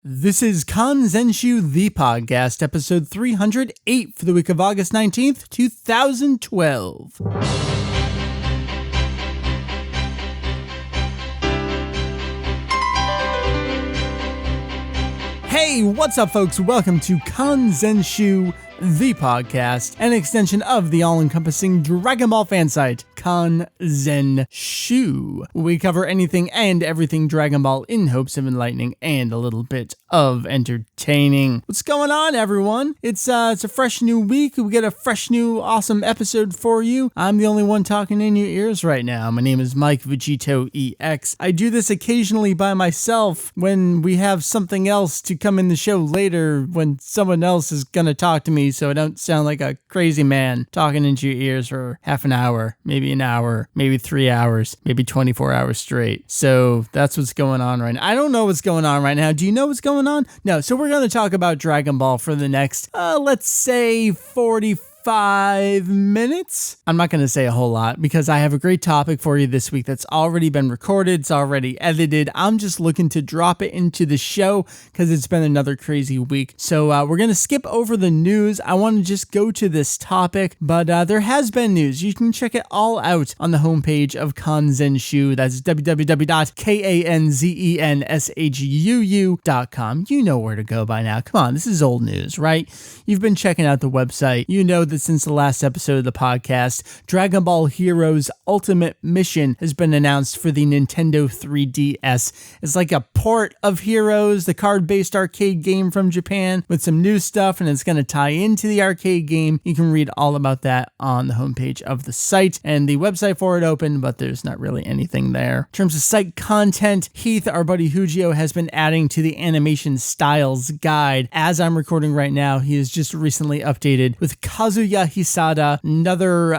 This is Kanzenshuu, the podcast, episode 308 for the week of August 19th, 2012. Hey, what's up, folks? Welcome to Kanzenshuu, the podcast, an extension of the all-encompassing Dragon Ball fan site, Kanzenshuu. We cover anything and everything Dragon Ball in hopes of enlightening and a little bit of entertaining. What's going on, everyone? It's a fresh new week. We get a fresh new awesome episode for you. I'm the only one talking in your ears right now. My name is Mike VegettoEX. I do this occasionally by myself when we have something else to come in the show later when someone else is gonna talk to me, so I don't sound like a crazy man talking into your ears for half an hour, maybe an hour, maybe 3 hours, maybe 24 hours straight. So that's what's going on right now. I don't know what's going on right now. Do you know what's going on? No. So we're going to talk about Dragon Ball for the next, let's say 45 minutes. I'm not going to say a whole lot because I have a great topic for you this week that's already been recorded. It's already edited. I'm just looking to drop it into the show because it's been another crazy week. So we're going to skip over the news. I want to just go to this topic, but there has been news. You can check it all out on the homepage of Kanzenshuu. That's www.kanzenshuu.com. You know where to go by now. Come on, this is old news, right? You've been checking out the website. You know that since the last episode of the podcast, Dragon Ball Heroes Ultimate Mission has been announced for the Nintendo 3DS. It's like a port of Heroes, the card-based arcade game from Japan, with some new stuff, and it's going to tie into the arcade game. You can read all about that on the homepage of the site, and the website for it opened, but there's not really anything there. In terms of site content, Heath, our buddy Hujio, has been adding to the animation styles guide. As I'm recording right now, he has just recently updated with Kazuya Hisada, another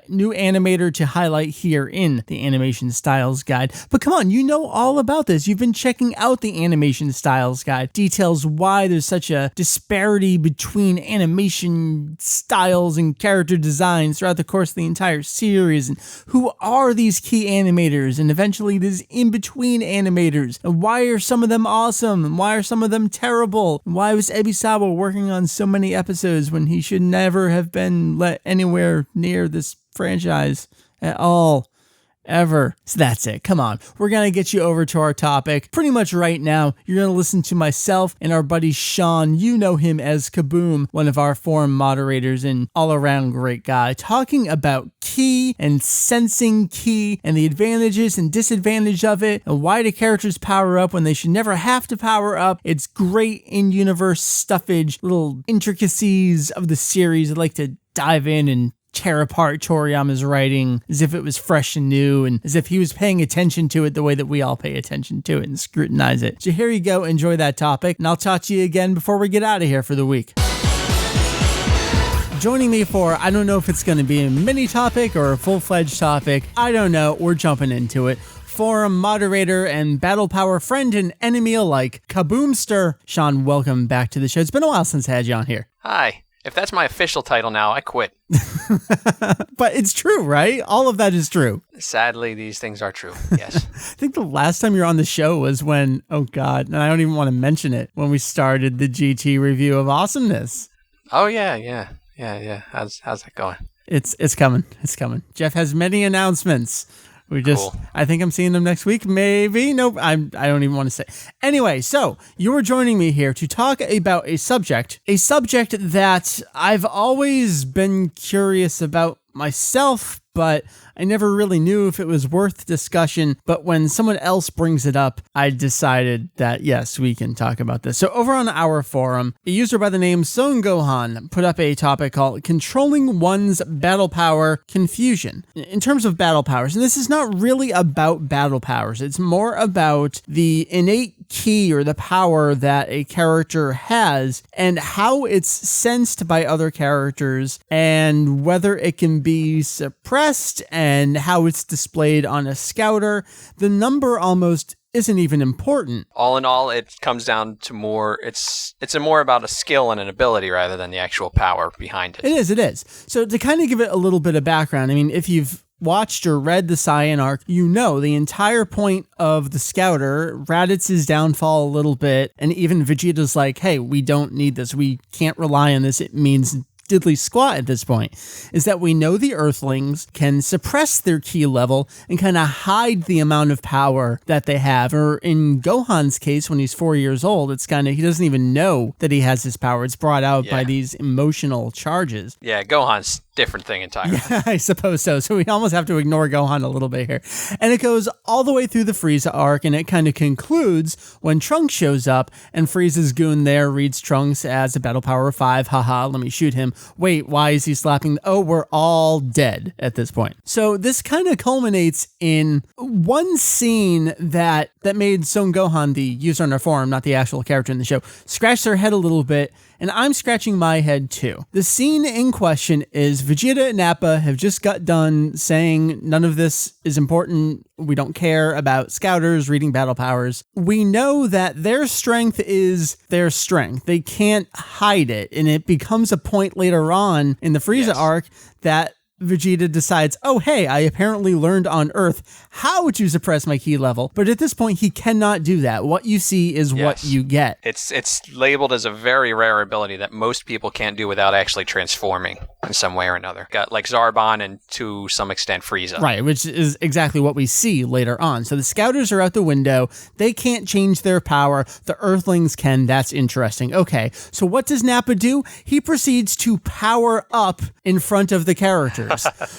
new animator to highlight here in the animation styles guide. But come on, you know all about this. You've been checking out the animation styles guide. Details why there's such a disparity between animation styles and character designs throughout the course of the entire series, and who are these key animators, and eventually these in-between animators, and why are some of them awesome, and why are some of them terrible, and why was Ebisawa working on so many episodes when he should never have been let anywhere near this franchise at all, ever. So that's it. Come on. We're going to get you over to our topic pretty much right now. You're going to listen to myself and our buddy Sean. You know him as Kaboom, one of our forum moderators and all-around great guy, talking about ki and sensing ki and the advantages and disadvantage of it and why do characters power up when they should never have to power up. It's great in-universe stuffage, little intricacies of the series. I'd like to dive in and tear apart Toriyama's writing as if it was fresh and new and as if he was paying attention to it the way that we all pay attention to it and scrutinize it. So here you go. Enjoy that topic, and I'll talk to you again before we get out of here for the week. Joining me for, I don't know if it's going to be a mini topic or a full-fledged topic. I don't know. We're jumping into it. Forum moderator and battle power friend and enemy alike, Kaboomster. Sean, welcome back to the show. It's been a while since I had you on here. Hi. If that's my official title now, I quit. But it's true, right? All of that is true. Sadly, these things are true, yes. I think the last time you were on the show was when, oh God, and I don't even want to mention it, when we started the GT review of Awesomeness. Oh, yeah. How's that going? It's coming. Jeff has many announcements. Cool. I think I'm seeing them next week, maybe. Nope, I don't even want to say. Anyway, so you were joining me here to talk about a subject that I've always been curious about myself, but I never really knew if it was worth discussion. But when someone else brings it up, I decided that, yes, we can talk about this. So over on our forum, a user by the name Son Gohan put up a topic called Controlling One's Battle Power Confusion. In terms of battle powers, and this is not really about battle powers. It's more about the innate ki or the power that a character has and how it's sensed by other characters and whether it can be suppressed and how it's displayed on a scouter. The number almost isn't even important. All in all, it comes down to more, it's more about a skill and an ability rather than the actual power behind it. It is. So to kind of give it a little bit of background, I mean, if you've watched or read the Saiyan arc, you know the entire point of the Scouter, Raditz's downfall a little bit, and even Vegeta's like, hey, we don't need this. We can't rely on this. It means diddly squat at this point, is that we know the Earthlings can suppress their ki level and kind of hide the amount of power that they have. Or in Gohan's case, when he's 4 years old, it's kind of, he doesn't even know that he has his power. It's brought out by these emotional charges. Yeah, Gohan's different thing entirely. Yeah, I suppose so. So we almost have to ignore Gohan a little bit here. And it goes all the way through the Frieza arc, and it kind of concludes when Trunks shows up, and Frieza's goon there reads Trunks as a battle power of 5. Haha, let me shoot him. Wait, why is he slapping? Oh, we're all dead at this point. So this kind of culminates in one scene that made Son Gohan, the user in our forum, not the actual character in the show, scratch their head a little bit, and I'm scratching my head too. The scene in question is Vegeta and Nappa have just got done saying none of this is important. We don't care about Scouters reading battle powers. We know that their strength is their strength. They can't hide it. And it becomes a point later on in the Frieza arc that Vegeta decides, oh, hey, I apparently learned on Earth how to suppress my ki level. But at this point, he cannot do that. What you see is what you get. It's labeled as a very rare ability that most people can't do without actually transforming in some way or another. Got like Zarbon and to some extent Frieza. Right, which is exactly what we see later on. So the Scouters are out the window. They can't change their power. The Earthlings can. That's interesting. Okay, so what does Nappa do? He proceeds to power up in front of the characters.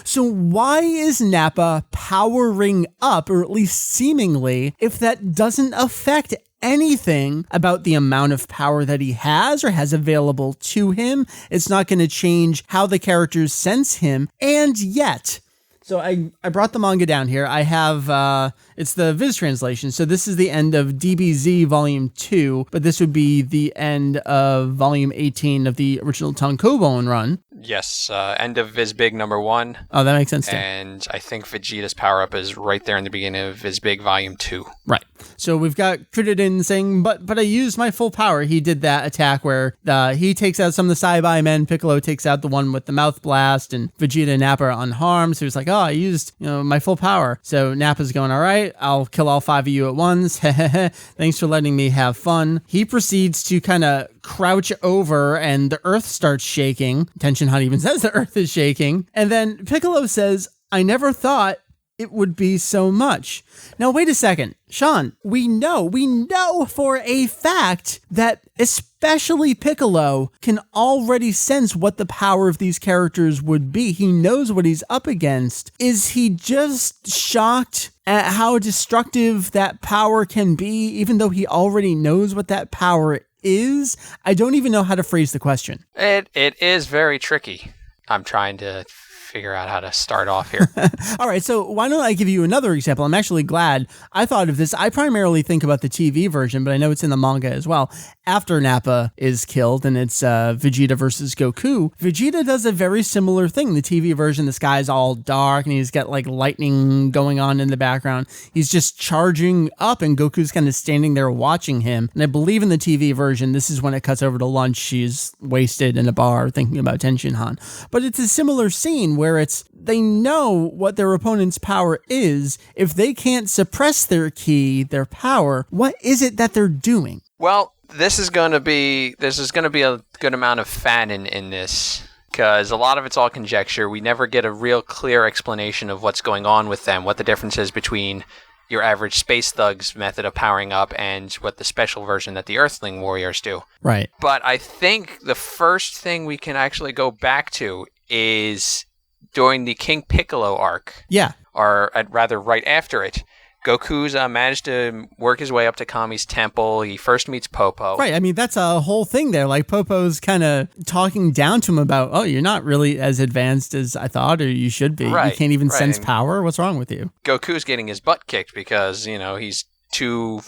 So why is Nappa powering up, or at least seemingly, if that doesn't affect anything about the amount of power that he has or has available to him? It's not going to change how the characters sense him. And yet, so I brought the manga down here. I have, it's the Viz translation. So this is the end of DBZ Volume 2, but this would be the end of Volume 18 of the original Tankobon run. Yes, end of Viz Big number 1. Oh, that makes sense too. And I think Vegeta's power-up is right there in the beginning of Viz Big Volume 2. Right. So we've got Krillin saying, but I used my full power. He did that attack where he takes out some of the Saibai men. Piccolo takes out the one with the mouth blast, and Vegeta and Nappa are unharmed. So he's like, oh, I used my full power. So Nappa's going, all right, I'll kill all 5 of you at once. Thanks for letting me have fun. He proceeds to kind of crouch over, and the earth starts shaking. Tenshinhan even says the earth is shaking. And then Piccolo says, I never thought it would be so much. Now, wait a second. Sean, we know for a fact that especially Piccolo can already sense what the power of these characters would be. He knows what he's up against. Is he just shocked at how destructive that power can be, even though he already knows what that power is? I don't even know how to phrase the question. It is very tricky. I'm trying to figure out how to start off here. All right, so why don't I give you another example? I'm actually glad I thought of this. I primarily think about the TV version, but I know it's in the manga as well. After Nappa is killed and it's Vegeta versus Goku, Vegeta does a very similar thing. The TV version, the sky's all dark and he's got like lightning going on in the background. He's just charging up and Goku's kind of standing there watching him. And I believe in the TV version, this is when it cuts over to lunch. She's wasted in a bar thinking about Tenshinhan. But it's a similar scene where they know what their opponent's power is. If they can't suppress their ki, their power, what is it that they're doing? Well, this is going to be a good amount of fanon in this, because a lot of it's all conjecture. We never get a real clear explanation of what's going on with them, what the difference is between your average Space Thug's method of powering up and what the special version that the Earthling warriors do. Right. But I think the first thing we can actually go back to is during the King Piccolo arc. Yeah. Or rather right after it. Goku's managed to work his way up to Kami's temple. He first meets Popo. Right. I mean, that's a whole thing there. Like, Popo's kind of talking down to him about, oh, you're not really as advanced as I thought, or you should be. Right, you can't even sense and power. What's wrong with you? Goku's getting his butt kicked because, he's too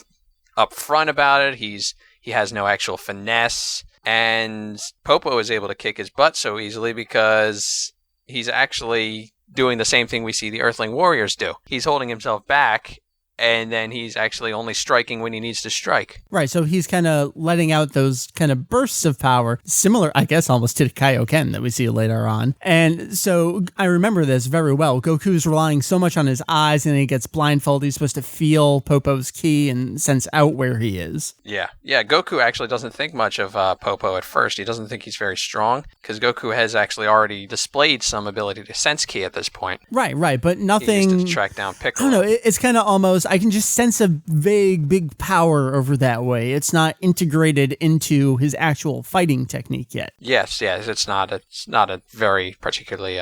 upfront about it. He has no actual finesse. And Popo is able to kick his butt so easily because he's actually doing the same thing we see the Earthling warriors do. He's holding himself back and then he's actually only striking when he needs to strike. Right, so he's kind of letting out those kind of bursts of power, similar, I guess, almost to the Kaioken that we see later on. And so I remember this very well. Goku's relying so much on his eyes, and he gets blindfolded. He's supposed to feel Popo's ki and sense out where he is. Yeah, Goku actually doesn't think much of Popo at first. He doesn't think he's very strong, because Goku has actually already displayed some ability to sense ki at this point. Right, but nothing... He used to track down Piccolo. I don't know, it's kind of almost... I can just sense a vague, big power over that way. It's not integrated into his actual fighting technique yet. Yes, it's not a very particularly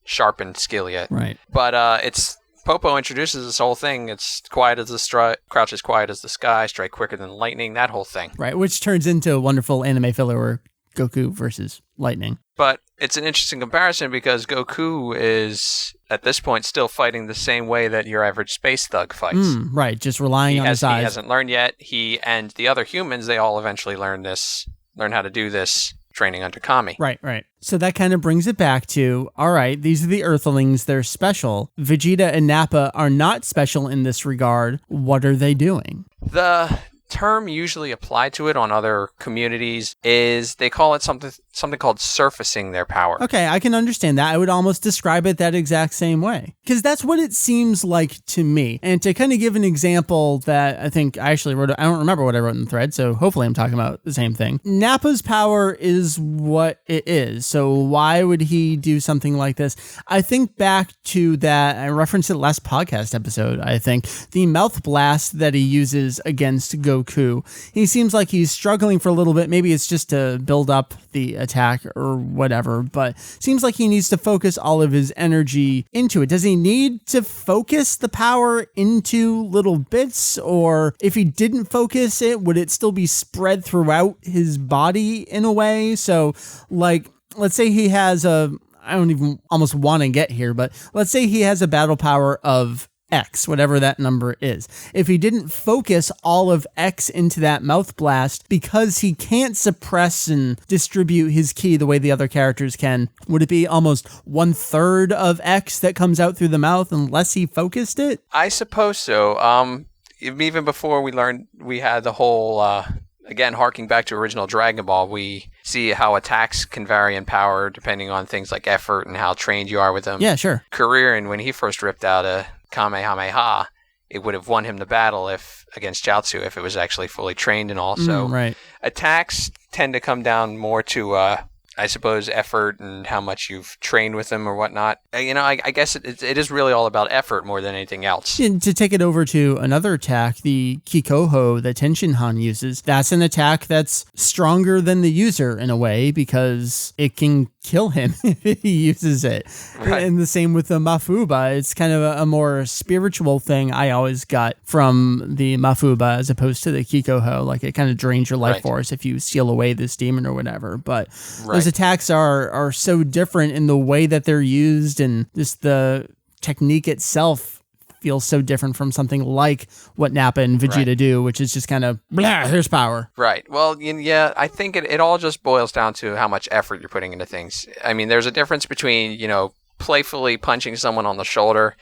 sharpened skill yet. Right. But it's... Popo introduces this whole thing. It's quiet as the crouch as quiet as the sky, strike quicker than lightning, that whole thing. Right, which turns into a wonderful anime filler where Goku versus Lightning. But it's an interesting comparison because Goku is, at this point, still fighting the same way that your average space thug fights. Right, just relying on his eyes. He hasn't learned yet. He and the other humans, they all eventually learn how to do this training under Kami. Right. So that kind of brings it back to, all right, these are the Earthlings, they're special. Vegeta and Nappa are not special in this regard. What are they doing? The term usually applied to it on other communities is they call it something called surfacing their power. Okay, I can understand that. I would almost describe it that exact same way. Because that's what it seems like to me. And to kind of give an example that I think I actually wrote, I don't remember what I wrote in the thread, so hopefully I'm talking about the same thing. Nappa's power is what it is. So why would he do something like this? I think back to that, I referenced it last podcast episode, I think, the mouth blast that he uses against Goku. He seems like he's struggling for a little bit. Maybe it's just to build up the attack or whatever, but seems like he needs to focus all of his energy into it. Does he need to focus the power into little bits? Or if he didn't focus it, would it still be spread throughout his body in a way? So like, let's say he has I don't even almost want to get here, but let's say he has a battle power of X, whatever that number is. If he didn't focus all of X into that mouth blast because he can't suppress and distribute his ki the way the other characters can, would it be almost 1/3 of X that comes out through the mouth unless he focused it? I suppose so. Even before we had the whole, again, harking back to original Dragon Ball, we see how attacks can vary in power depending on things like effort and how trained you are with them. Yeah, sure. Kuririn, when he first ripped out a Kamehameha, it would have won him the battle against Jiaotsu if it was actually fully trained and all. So right. Attacks tend to come down more to, I suppose, effort and how much you've trained with them or whatnot. I guess it is really all about effort more than anything else. And to take it over to another attack, the Kikoho that Tenshinhan uses, that's an attack that's stronger than the user in a way because it can kill him if he uses it. Right. And the same with the Mafuba. It's kind of a more spiritual thing I always got from the Mafuba as opposed to the Kikoho. Like it kind of drains your life force if you seal away this demon or whatever. But those attacks are so different in the way that they're used, and just the technique itself feels so different from something like what Nappa and Vegeta do, which is just kind of, blah, here's power. Right. Well, yeah, I think it all just boils down to how much effort you're putting into things. I mean, there's a difference between, playfully punching someone on the shoulder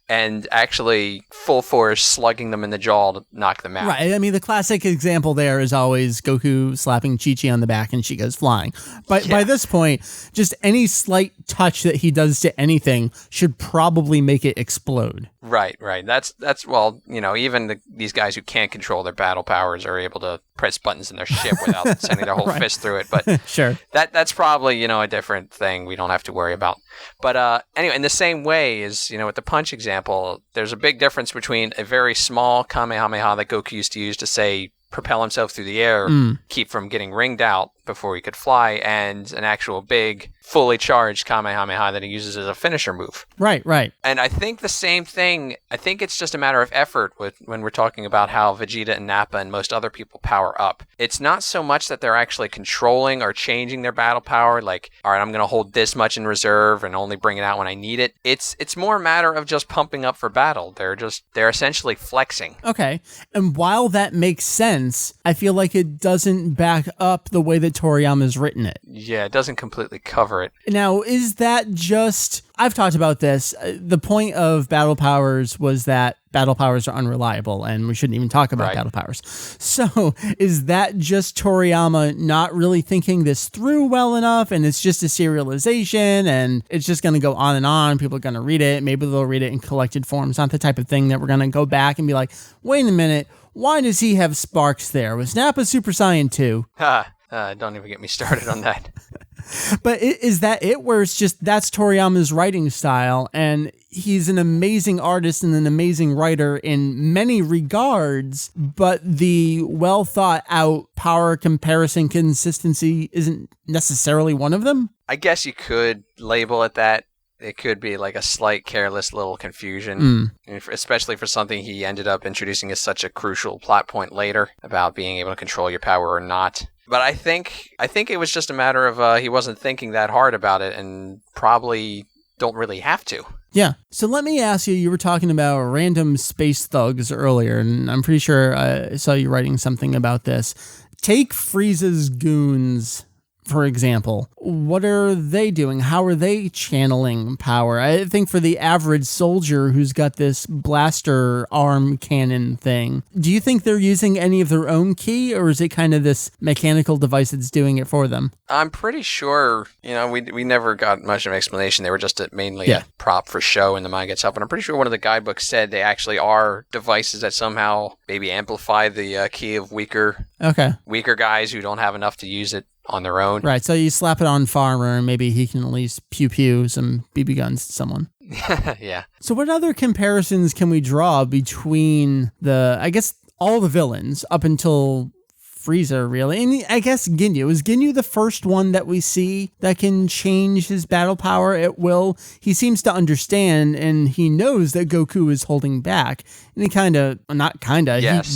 and actually full force slugging them in the jaw to knock them out. Right. I mean, the classic example there is always Goku slapping Chi-Chi on the back and she goes flying. But by this point, just any slight touch that he does to anything should probably make it explode. Right. That's well, even these guys who can't control their battle powers are able to press buttons in their ship without sending their whole fist through it. But sure, that's probably a different thing we don't have to worry about. But anyway, in the same way as with the punch example, there's a big difference between a very small Kamehameha that Goku used to use to say propel himself through the air, keep from getting ringed out before he could fly, and an actual big, fully charged Kamehameha that he uses as a finisher move. Right. And I think the same thing, I think it's just a matter of effort when we're talking about how Vegeta and Nappa and most other people power up. It's not so much that they're actually controlling or changing their battle power, like, all right, I'm going to hold this much in reserve and only bring it out when I need it. It's more a matter of just pumping up for battle. They're essentially flexing. Okay. And while that makes sense, I feel like it doesn't back up the way that Toriyama's written it. Yeah, it doesn't completely cover it. Now, is that just... I've talked about this. The point of battle powers was that battle powers are unreliable, and we shouldn't even talk about battle powers. So, is that just Toriyama not really thinking this through well enough, and it's just a serialization, and it's just going to go on and on, people are going to read it, maybe they'll read it in collected form. It's not the type of thing that we're going to go back and be like, wait a minute, why does he have sparks there? Was Nappa Super Saiyan 2? Don't even get me started on that. But is that it, where it's just that's Toriyama's writing style, and he's an amazing artist and an amazing writer in many regards, but the well thought out power comparison consistency isn't necessarily one of them? I guess you could label it that. It could be like a slight careless little confusion, especially for something he ended up introducing as such a crucial plot point later about being able to control your power or not. But I think it was just a matter of he wasn't thinking that hard about it, and probably don't really have to. Yeah. So let me ask you were talking about random space thugs earlier, and I'm pretty sure I saw you writing something about this. Take Freeza's goons, for example. What are they doing? How are they channeling power? I think for the average soldier who's got this blaster arm cannon thing, do you think they're using any of their own ki, or is it kind of this mechanical device that's doing it for them? I'm pretty sure, we never got much of an explanation. They were just mainly a prop for show in the manga itself. And I'm pretty sure one of the guidebooks said they actually are devices that somehow maybe amplify the ki of weaker guys who don't have enough to use it on their own. Right, so you slap it on Farmer and maybe he can at least pew some BB guns to someone. Yeah. So what other comparisons can we draw between all the villains up until Frieza, really? And I guess Ginyu. Is Ginyu the first one that we see that can change his battle power at will? He seems to understand, and he knows that Goku is holding back. And he he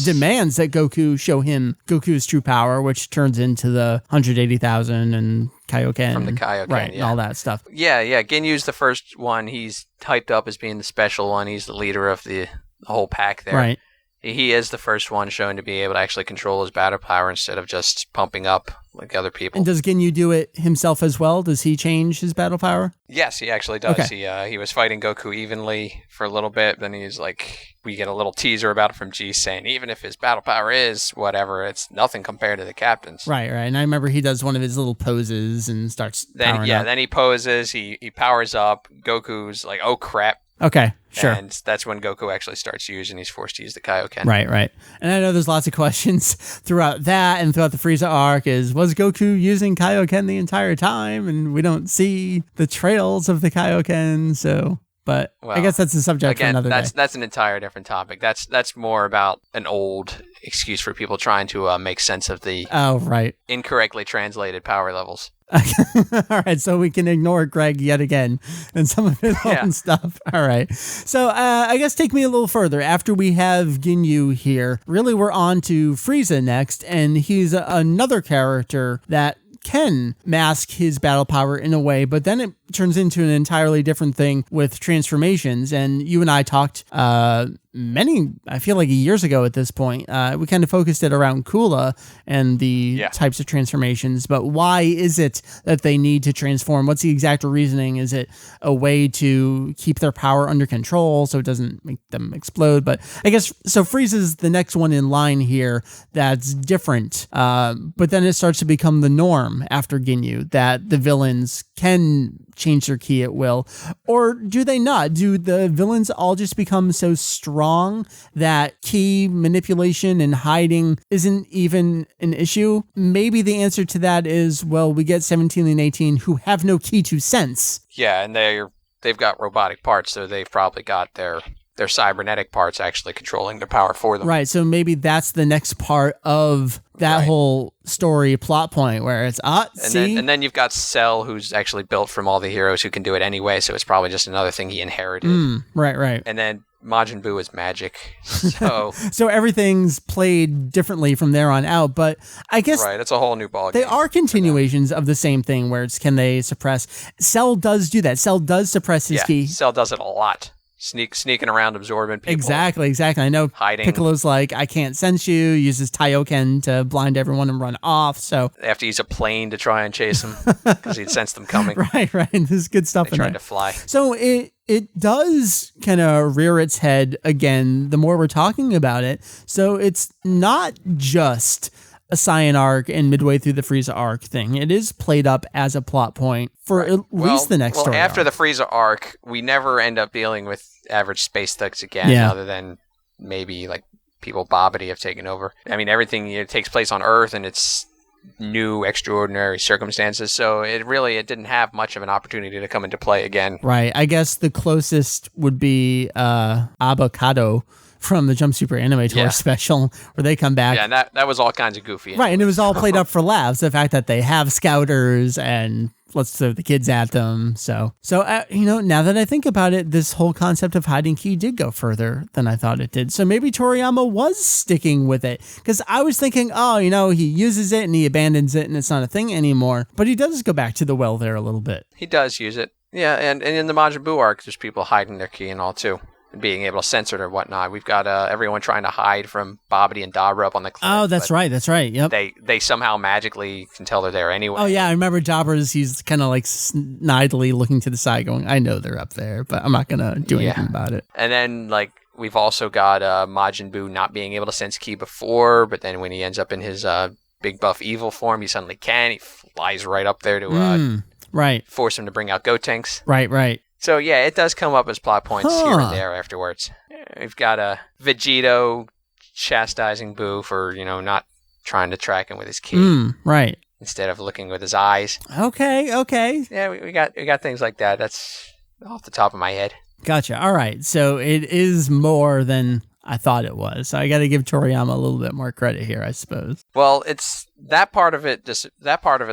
demands that Goku show him Goku's true power, which turns into the 180,000 and Kaioken. From the Kaioken, right, and all that stuff. Yeah. Ginyu's the first one. He's hyped up as being the special one. He's the leader of the whole pack there. Right. He is the first one shown to be able to actually control his battle power instead of just pumping up like other people. And does Ginyu do it himself as well? Does he change his battle power? Yes, he actually does. Okay. He was fighting Goku evenly for a little bit, then he's like, we get a little teaser about it from G saying, even if his battle power is whatever, it's nothing compared to the captain's. Right. And I remember he does one of his little poses and starts powering up. Then he poses, he powers up, Goku's like, oh crap. Okay, sure. And that's when Goku actually starts using, he's forced to use the Kaioken. Right. And I know there's lots of questions throughout that and throughout the Frieza arc was Goku using Kaioken the entire time? And we don't see the trails of the Kaioken, so... But I guess that's a subject for another day. That's an entire different topic. That's more about an old excuse for people trying to make sense of the incorrectly translated power levels. All right, so we can ignore Greg yet again and some of his own stuff. All right. So I guess take me a little further. After we have Ginyu here, really we're on to Frieza next, and he's another character that can mask his battle power in a way, but then it turns into an entirely different thing with transformations. And you and I talked I feel like years ago at this point. We kind of focused it around Kula and the types of transformations, but why is it that they need to transform? What's the exact reasoning? Is it a way to keep their power under control so it doesn't make them explode? But I guess, so Frieza's the next one in line here that's different, but then it starts to become the norm after Ginyu, that the villains can change their ki at will. Or do they not? Do the villains all just become so strong that ki manipulation and hiding isn't even an issue? Maybe the answer to that is, well, we get 17 and 18 who have no ki to sense. Yeah, and they've got robotic parts, so they've probably got their cybernetic parts actually controlling their power for them. Right, so maybe that's the next part of that whole story plot point where it's, and then you've got Cell, who's actually built from all the heroes who can do it anyway, so it's probably just another thing he inherited. Right. And then Majin Buu is magic, so... So everything's played differently from there on out, but I guess... Right, it's a whole new ballgame. They are continuations of the same thing, where it's, can they suppress... Cell does do that. Cell does suppress his ki. Cell does it a lot. sneaking around, absorbing people. Exactly. I know hiding. Piccolo's like, I can't sense you, uses Taioken to blind everyone and run off, so... They have to use a plane to try and chase him because he'd sensed them coming. Right. There's good stuff in there. They tried to fly. So it does kind of rear its head again the more we're talking about it. So it's not just a Saiyan arc and midway through the Frieza arc thing. It is played up as a plot point for at least the next story. After the Frieza arc, we never end up dealing with average space thugs again, other than maybe like people Bobbity have taken over. I mean, everything takes place on Earth, and it's new, extraordinary circumstances. So it didn't have much of an opportunity to come into play again. Right. I guess the closest would be Avocado from the Jump Super Anime Tour special, where they come back. Yeah, and that was all kinds of goofy. Right, and it was all played up for laughs. The fact that they have scouters and let's throw the kids at them. So now that I think about it, this whole concept of hiding key did go further than I thought it did. So maybe Toriyama was sticking with it, because I was thinking, he uses it and he abandons it and it's not a thing anymore. But he does go back to the well there a little bit. He does use it. Yeah, and in the Majin Buu arc, there's people hiding their key and all too. Being able to censor it or whatnot. We've got everyone trying to hide from Bobbity and Dabra up on the cliff. Oh, that's right. Yep. They somehow magically can tell they're there anyway. Oh, yeah. I remember he's kind of like snidely looking to the side going, I know they're up there, but I'm not going to do anything about it. And then, we've also got Majin Buu not being able to sense ki before, but then when he ends up in his big buff evil form, he suddenly can. He flies right up there to force him to bring out Gotenks. Right. So, yeah, it does come up as plot points here and there afterwards. We've got a Vegito chastising Buu for, not trying to track him with his key. Right. Instead of looking with his eyes. Okay. Yeah, we got things like that. That's off the top of my head. Gotcha. All right. So it is more than I thought it was. So I got to give Toriyama a little bit more credit here, I suppose. Well, it's that part of it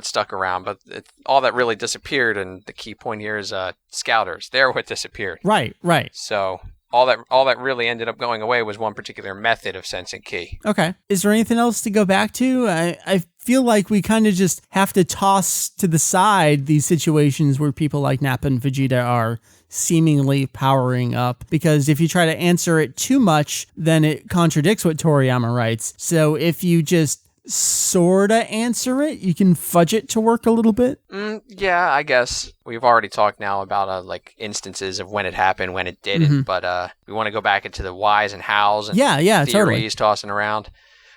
stuck around, but all that really disappeared, and the key point here is scouters. They're what disappeared. Right. So all that really ended up going away was one particular method of sensing ki. Okay. Is there anything else to go back to? I feel like we kind of just have to toss to the side these situations where people like Nappa and Vegeta are seemingly powering up, because if you try to answer it too much, then it contradicts what Toriyama writes. So if you just sorta answer it, you can fudge it to work a little bit. Yeah, I guess we've already talked now about instances of when it happened, when it didn't, but we want to go back into the whys and hows and theories totally tossing around.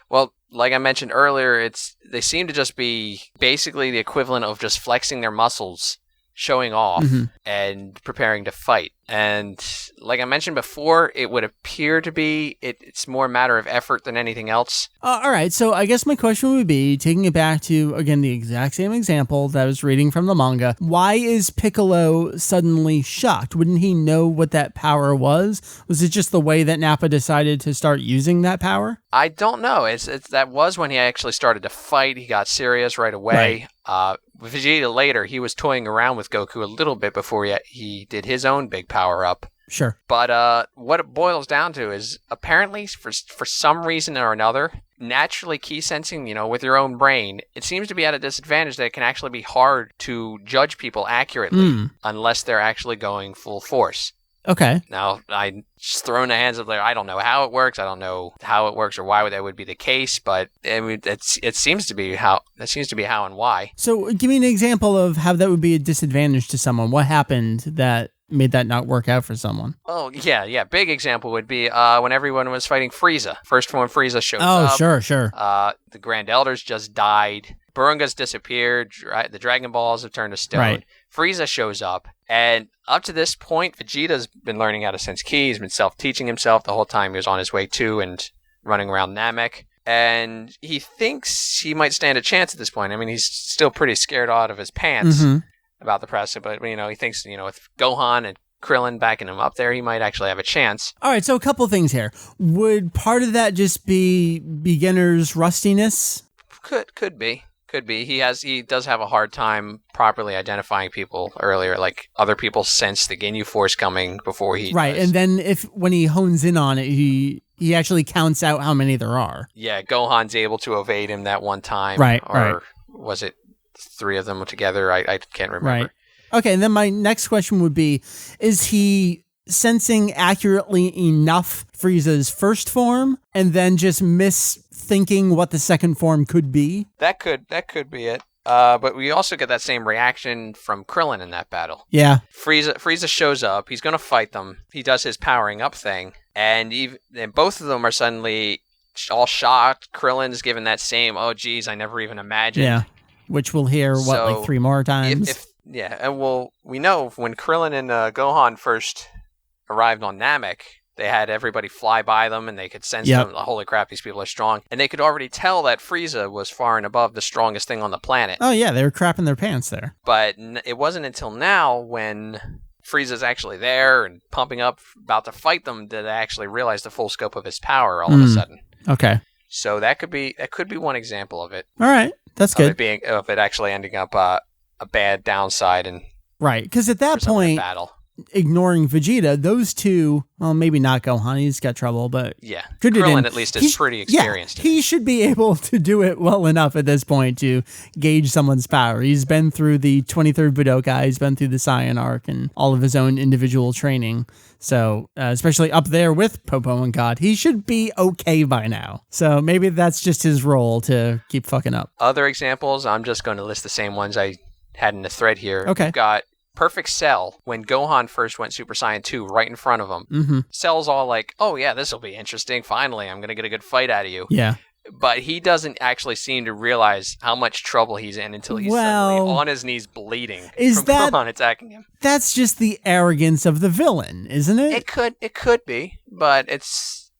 Well, like I mentioned earlier, they seem to just be basically the equivalent of just flexing their muscles, showing off, and preparing to fight. And like I mentioned before, it would appear to be, it's more a matter of effort than anything else. All right, so I guess my question would be, taking it back to, again, the exact same example that I was reading from the manga, why is Piccolo suddenly shocked? Wouldn't he know what that power was? Was it just the way that Nappa decided to start using that power? I don't know. That was when he actually started to fight. He got serious right away. Right. Vegeta later, he was toying around with Goku a little bit before he did his own big power up. Sure. But what it boils down to is, apparently, for some reason or another, naturally ki sensing, with your own brain, it seems to be at a disadvantage that it can actually be hard to judge people accurately unless they're actually going full force. Okay. Now, I just throwing the hands up there. I don't know how it works. I don't know how it works or why that would be the case, but I mean, it seems to be how and why. So, give me an example of how that would be a disadvantage to someone. What happened that made that not work out for someone? Oh, yeah. Big example would be when everyone was fighting Frieza. First when Frieza shows up. Oh, sure. The Grand Elders just died. Burunga's disappeared. The Dragon Balls have turned to stone. Right. Frieza shows up, and up to this point, Vegeta's been learning how to sense ki. He's been self-teaching himself the whole time he was on his way to and running around Namek. And he thinks he might stand a chance at this point. I mean, he's still pretty scared out of his pants about the press, but he thinks, with Gohan and Krillin backing him up there, he might actually have a chance. All right, so a couple things here. Would part of that just be beginner's rustiness? Could be. He does have a hard time properly identifying people earlier. Like, other people sense the Ginyu Force coming before he right, does. And then when he hones in on it, he actually counts out how many there are. Yeah, Gohan's able to evade him that one time. Right. Was it 3 of them together? I can't remember. Right. Okay, and then my next question would be, is he sensing accurately enough Frieza's first form and then just thinking what the second form could be? That could be it. But we also get that same reaction from Krillin in that battle. Yeah. Frieza shows up. He's going to fight them. He does his powering up thing. And both of them are suddenly all shocked. Krillin's given that same, oh, geez, I never even imagined. Yeah. Which we'll hear, like 3 more times? And we know when Krillin and Gohan first arrived on Namek, they had everybody fly by them, and they could sense them. Holy crap, these people are strong. And they could already tell that Frieza was far and above the strongest thing on the planet. Oh, yeah, they were crapping their pants there. But it wasn't until now when Frieza's actually there and pumping up, about to fight them, that they actually realize the full scope of his power all of a sudden. Okay. So that could be one example of it. All right, that's good. Of it actually ending up a bad downside and right, because at that point, battle. Ignoring Vegeta, those two, well, maybe not Gohan, he's got trouble, but yeah, Krillin at least is pretty experienced. Yeah, he should be able to do it well enough at this point to gauge someone's power. He's been through the 23rd Budokai, he's been through the Saiyan arc and all of his own individual training. So, especially up there with Popo and God, he should be okay by now. So maybe that's just his role to keep fucking up. Other examples, I'm just going to list the same ones I had in the thread here. Okay. We've got Perfect Cell, when Gohan first went Super Saiyan 2 right in front of him. Mm-hmm. Cell's all like, oh yeah, this will be interesting. Finally, I'm going to get a good fight out of you. Yeah. But he doesn't actually seem to realize how much trouble he's in until he's suddenly on his knees bleeding from Gohan attacking him. That's just the arrogance of the villain, isn't it? It could be, but it's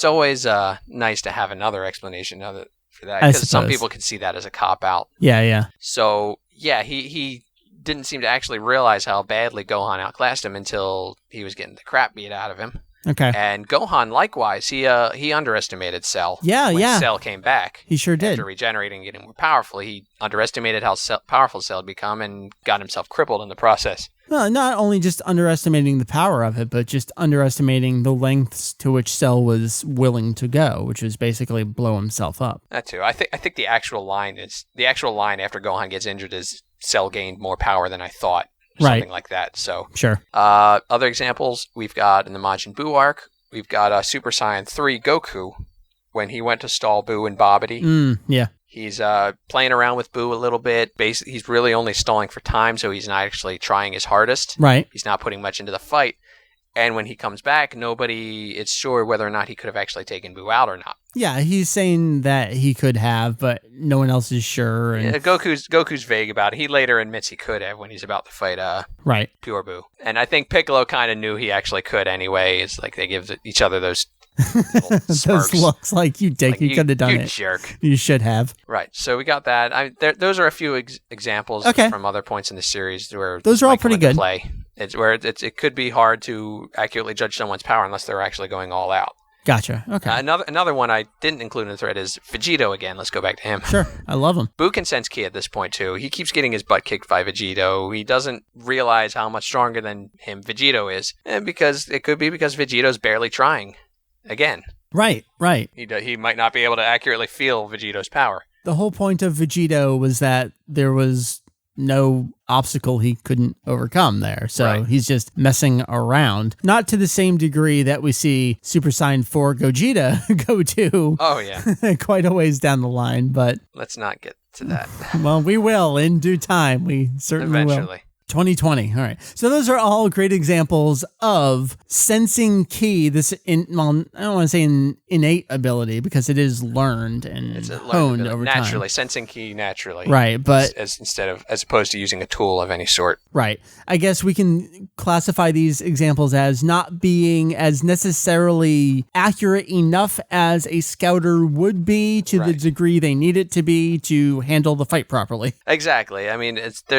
always nice to have another explanation of it for that, because some people can see that as a cop-out. Yeah. So, yeah, he didn't seem to actually realize how badly Gohan outclassed him until he was getting the crap beat out of him. Okay. And Gohan, likewise, he underestimated Cell. Yeah. Cell came back. He sure did. After regenerating and getting more powerful, he underestimated how powerful Cell had become and got himself crippled in the process. Well, not only just underestimating the power of it, but just underestimating the lengths to which Cell was willing to go, which was basically blow himself up. That too. I think the actual line after Gohan gets injured is Cell gained more power than I thought. Something like that. So sure. Other examples we've got in the Majin Buu arc, we've got Super Saiyan 3 Goku when he went to stall Buu and Babidi. Yeah. He's playing around with Buu a little bit. Basically, he's really only stalling for time, so he's not actually trying his hardest. Right. He's not putting much into the fight. And when he comes back, nobody is sure whether or not he could have actually taken Buu out or not. Yeah, he's saying that he could have, but no one else is sure. And... Yeah, Goku's vague about it. He later admits he could have when he's about to fight Pure Buu. And I think Piccolo kind of knew he actually could anyway. It's like they give each other those those looks like you dick. Like, you could have done it. You jerk. You should have. Right. So we got that. Those are a few examples from other points in the series where those are all pretty good. It's where it could be hard to accurately judge someone's power unless they're actually going all out. Gotcha. Okay. Another one I didn't include in the thread is Vegetto again. Let's go back to him. Sure. I love him. Buu can sense ki at this point too. He keeps getting his butt kicked by Vegetto. He doesn't realize how much stronger than him Vegetto is, and it could be because Vegetto's barely trying. Again. Right. He might not be able to accurately feel Vegetto's power. The whole point of Vegetto was that there was no obstacle he couldn't overcome there. So he's just messing around. Not to the same degree that we see Super Saiyan 4 Gogeta go to. Oh, yeah. Quite a ways down the line, but... Let's not get to that. Well, we will in due time. We certainly will. Eventually. 2020. All right. So those are all great examples of sensing ki, I don't want to say an innate ability because it is learned and honed over time. Naturally, sensing ki naturally. Right, but as opposed to using a tool of any sort. Right. I guess we can classify these examples as not being as necessarily accurate enough as a scouter would be to the degree they need it to be to handle the fight properly. Exactly. I mean,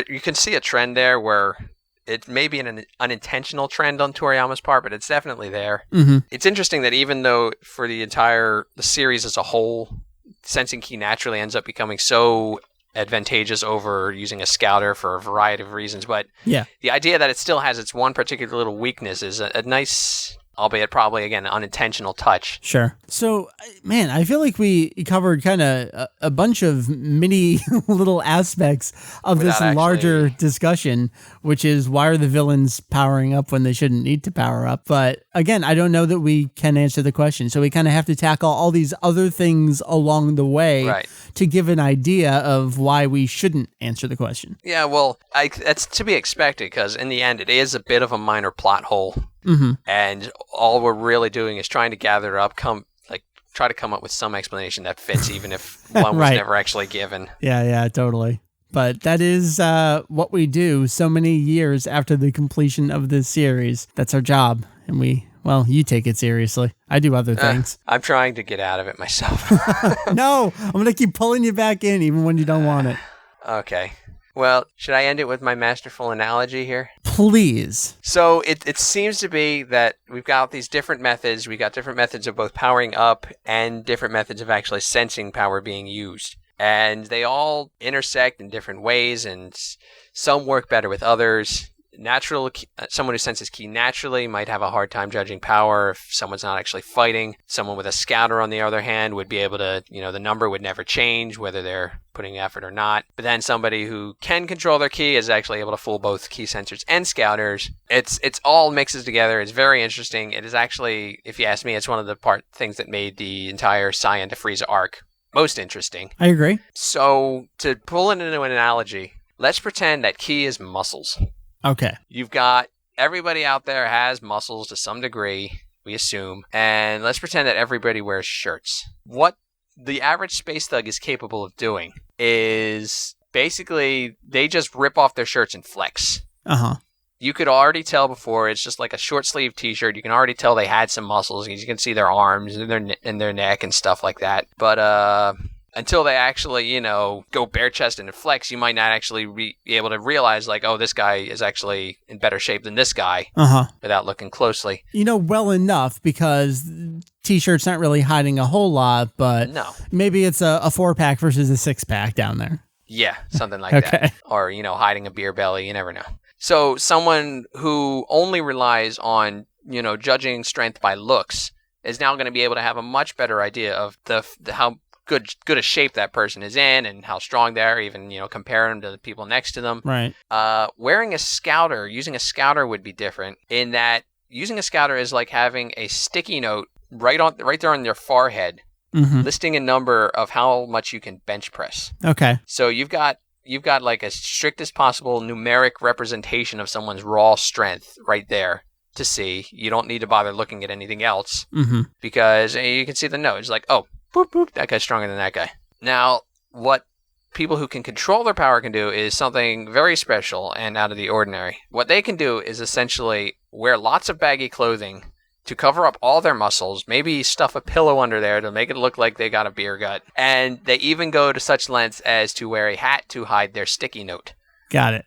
you can see a trend there where it may be an unintentional trend on Toriyama's part, but it's definitely there. Mm-hmm. It's interesting that even though for the series as a whole, sensing ki naturally ends up becoming so advantageous over using a scouter for a variety of reasons, but the idea that it still has its one particular little weakness is a nice albeit probably, again, unintentional touch. Sure. So, man, I feel like we covered kind of a bunch of mini little aspects of this larger discussion, which is why are the villains powering up when they shouldn't need to power up? But again, I don't know that we can answer the question. So we kind of have to tackle all these other things along the way to give an idea of why we shouldn't answer the question. Yeah, well, that's to be expected because in the end, it is a bit of a minor plot hole. And all we're really doing is trying to gather up, try to come up with some explanation that fits, even if one was never actually given. Yeah, totally. But that is what we do so many years after the completion of this series. That's our job. And you take it seriously. I do other things. I'm trying to get out of it myself. No, I'm going to keep pulling you back in even when you don't want it. Okay. Well, should I end it with my masterful analogy here? Please. So it seems to be that we've got these different methods. We got different methods of both powering up and different methods of actually sensing power being used. And they all intersect in different ways, and some work better with others. Someone who senses ki naturally might have a hard time judging power if someone's not actually fighting. Someone with a scouter, on the other hand, would be able to, the number would never change whether they're putting effort or not. But then somebody who can control their ki is actually able to fool both ki sensors and scouters. It's all mixes together. It's very interesting. It is actually, if you ask me, it's one of the things that made the entire Saiyan to Frieza arc most interesting. I agree. So to pull it into an analogy, let's pretend that ki is muscles. Okay. You've got everybody out there has muscles to some degree, we assume, and let's pretend that everybody wears shirts. What the average space thug is capable of doing is basically they just rip off their shirts and flex. You could already tell before, it's just like a short sleeve t-shirt. You can already tell they had some muscles. You can see their arms and their neck and stuff like that. But until they actually, go bare chested and flex, you might not actually be able to realize, this guy is actually in better shape than this guy without looking closely. Well enough, because t-shirts aren't really hiding a whole lot, but maybe it's a 4-pack versus a 6-pack down there. Yeah, something like that. Or, hiding a beer belly, you never know. So someone who only relies on, judging strength by looks is now going to be able to have a much better idea of how good a shape that person is in and how strong they are, even, compare them to the people next to them. Right. Using a scouter would be different in that using a scouter is like having a sticky note right there on your forehead, listing a number of how much you can bench press. Okay. So you've got like as strict as possible numeric representation of someone's raw strength right there to see. You don't need to bother looking at anything else because you can see the note. It's like, oh, boop, boop, that guy's stronger than that guy. Now, what people who can control their power can do is something very special and out of the ordinary. What they can do is essentially wear lots of baggy clothing to cover up all their muscles, maybe stuff a pillow under there to make it look like they got a beer gut. And they even go to such lengths as to wear a hat to hide their sticky note. Got it.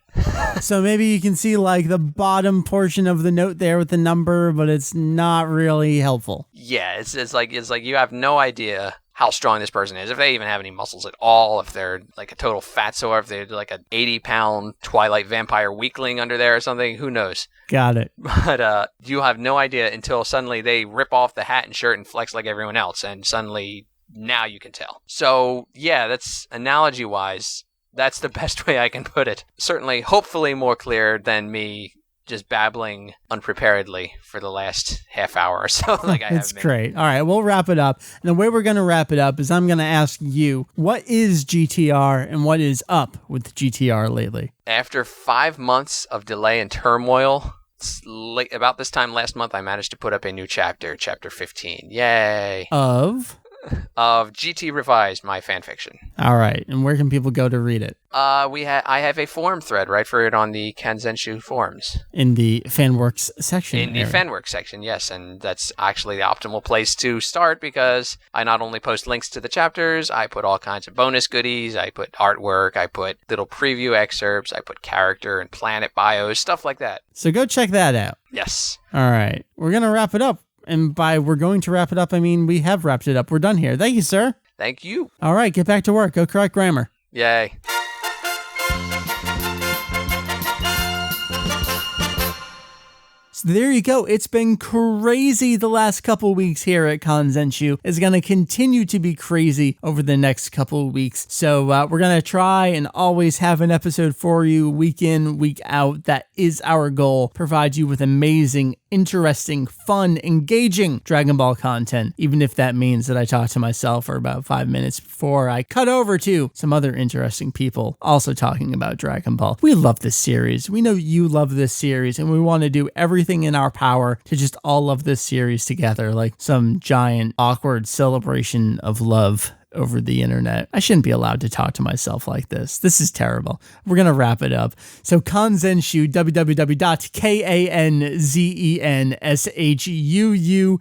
So maybe you can see like the bottom portion of the note there with the number, but it's not really helpful. Yeah, it's like you have no idea how strong this person is, if they even have any muscles at all, if they're like a total fatso, or if they're like an 80-pound Twilight vampire weakling under there or something, who knows? Got it. But you have no idea until suddenly they rip off the hat and shirt and flex like everyone else, and suddenly now you can tell. So yeah, that's analogy-wise, that's the best way I can put it. Certainly, hopefully more clear than me just babbling unpreparedly for the last half hour or so. That's great. All right, we'll wrap it up. And the way we're going to wrap it up is I'm going to ask you, what is GTR and what is up with GTR lately? After 5 months of delay and turmoil, about this time last month, I managed to put up a new chapter 15. Yay! Of GT Revised, my fanfiction. All right, and where can people go to read it? I have a forum thread right for it on the Kanzenshuu forums. In the Fanworks section. In the Fanworks section, yes, and that's actually the optimal place to start because I not only post links to the chapters, I put all kinds of bonus goodies, I put artwork, I put little preview excerpts, I put character and planet bios, stuff like that. So go check that out. Yes. All right, we're going to wrap it up. And by we're going to wrap it up, I mean we have wrapped it up. We're done here. Thank you, sir. Thank you. All right, get back to work. Go correct grammar. Yay. So there you go. It's been crazy the last couple weeks here at Kanzenshuu. It's going to continue to be crazy over the next couple of weeks. So we're going to try and always have an episode for you week in, week out. That is our goal. Provide you with amazing, interesting, fun, engaging Dragon Ball content, even if that means that I talk to myself for about 5 minutes before I cut over to some other interesting people also talking about Dragon Ball. We love this series. We know you love this series, and we want to do everything in our power to just all love this series together, like some giant, awkward celebration of love over the internet. I shouldn't be allowed to talk to myself like this. This is terrible. We're going to wrap it up. So Kanzenshuu, www.kanzenshuu.com.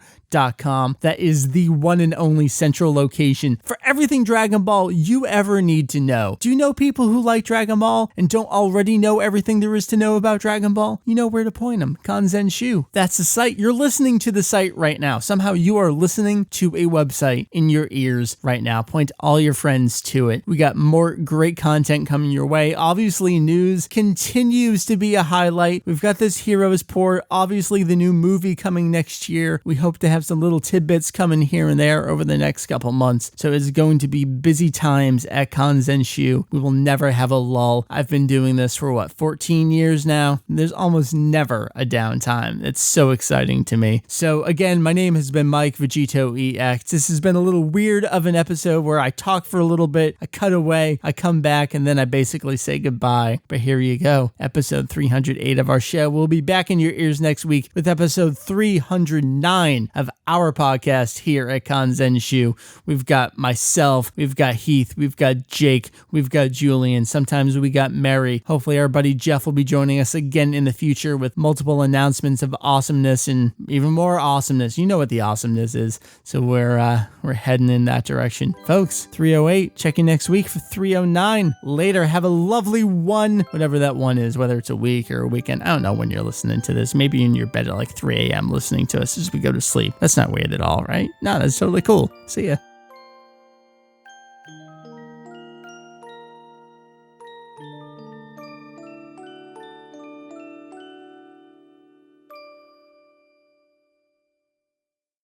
That is the one and only central location for everything Dragon Ball you ever need to know. Do you know people who like Dragon Ball and don't already know everything there is to know about Dragon Ball? You know where to point them. Kanzenshuu. That's the site. You're listening to the site right now. Somehow you are listening to a website in your ears right now. Point all your friends to it. We got more great content coming your way. Obviously, news continues to be a highlight. We've got this Heroes port. Obviously, the new movie coming next year. We hope to have some little tidbits coming here and there over the next couple months. So it's going to be busy times at Kanzenshuu. We will never have a lull. I've been doing this for 14 years now. There's almost never a downtime. It's so exciting to me. So again, my name has been Mike VegettoEX. This has been a little weird of an episode where I talk for a little bit, I cut away, I come back, and then I basically say goodbye. But here you go. Episode 308 of our show. We'll be back in your ears next week with episode 309 of our podcast here at Kanzenshuu. We've got myself, we've got Heath, we've got Jake, we've got Julian. Sometimes we got Mary. Hopefully our buddy Jeff will be joining us again in the future with multiple announcements of awesomeness and even more awesomeness. You know what the awesomeness is. So we're heading in that direction. Folks, 308. Check you next week for 309. Later, have a lovely one, whatever that one is, whether it's a week or a weekend. I don't know when you're listening to this. Maybe in your bed at like 3 a.m. listening to us as we go to sleep. That's not weird at all, right? No, that's totally cool. See ya.